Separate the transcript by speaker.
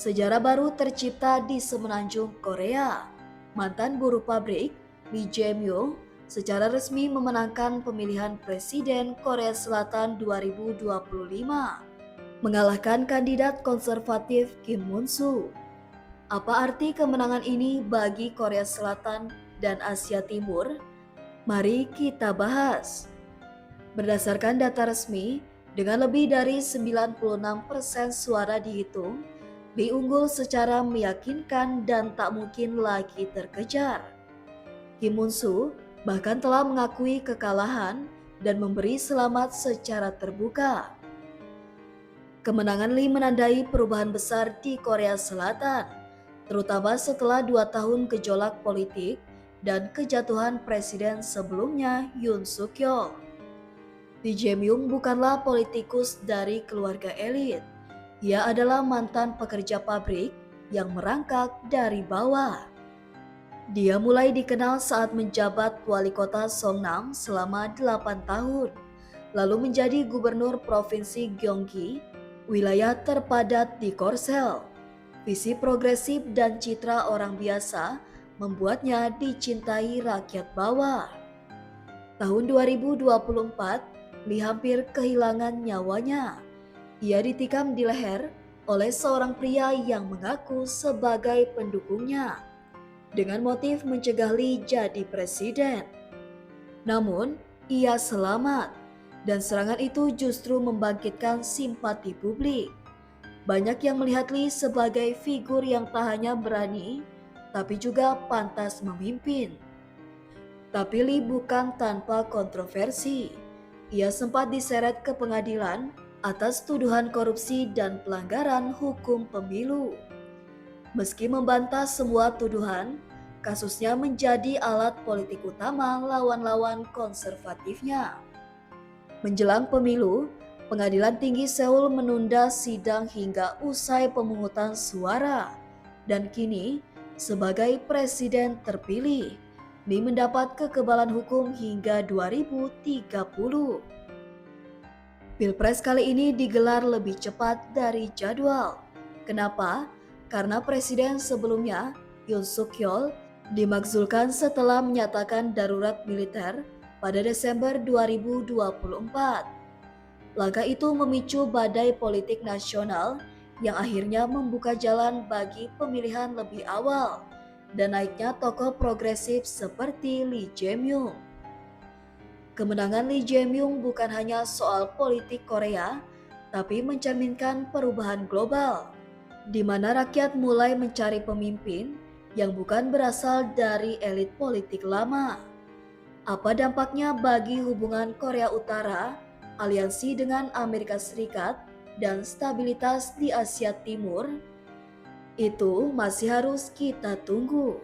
Speaker 1: Sejarah baru tercipta di semenanjung Korea. Mantan buruh pabrik Lee Jae-myung secara resmi memenangkan pemilihan Presiden Korea Selatan 2025, mengalahkan kandidat konservatif Kim Moon-soo. Apa arti kemenangan ini bagi Korea Selatan dan Asia Timur? Mari kita bahas. Berdasarkan data resmi, dengan lebih dari 96% suara dihitung, Lee unggul secara meyakinkan dan tak mungkin lagi terkejar. Kim Moon-soo bahkan telah mengakui kekalahan dan memberi selamat secara terbuka. Kemenangan Lee menandai perubahan besar di Korea Selatan, terutama setelah 2 tahun gejolak politik dan kejatuhan presiden sebelumnya Yoon Suk Yeol. Lee Jae-myung bukanlah politikus dari keluarga elit. Ia adalah mantan pekerja pabrik yang merangkak dari bawah. Dia mulai dikenal saat menjabat wali kota Songnam selama 8 tahun, lalu menjadi gubernur provinsi Gyeonggi, wilayah terpadat di Korsel. Visi progresif dan citra orang biasa membuatnya dicintai rakyat bawah. Tahun 2024, Lee hampir kehilangan nyawanya. Ia ditikam di leher oleh seorang pria yang mengaku sebagai pendukungnya dengan motif mencegah Lee jadi presiden. Namun, ia selamat dan serangan itu justru membangkitkan simpati publik. Banyak yang melihat Lee sebagai figur yang tak hanya berani, tapi juga pantas memimpin. Tapi Lee bukan tanpa kontroversi. Ia sempat diseret ke pengadilan atas tuduhan korupsi dan pelanggaran hukum pemilu. Meski membantah semua tuduhan, kasusnya menjadi alat politik utama lawan-lawan konservatifnya. Menjelang pemilu, Pengadilan Tinggi Seoul menunda sidang hingga usai pemungutan suara. Dan kini, sebagai presiden terpilih, Lee mendapat kekebalan hukum hingga 2030. Pilpres kali ini digelar lebih cepat dari jadwal. Kenapa? Karena presiden sebelumnya, Yoon Suk Yeol, dimakzulkan setelah menyatakan darurat militer pada Desember 2024. Langkah itu memicu badai politik nasional yang akhirnya membuka jalan bagi pemilihan lebih awal dan naiknya tokoh progresif seperti Lee Jae-myung. Kemenangan Lee Jae-myung bukan hanya soal politik Korea, tapi mencerminkan perubahan global, di mana rakyat mulai mencari pemimpin yang bukan berasal dari elit politik lama. Apa dampaknya bagi hubungan Korea Utara, aliansi dengan Amerika Serikat, dan stabilitas di Asia Timur? Itu masih harus kita tunggu.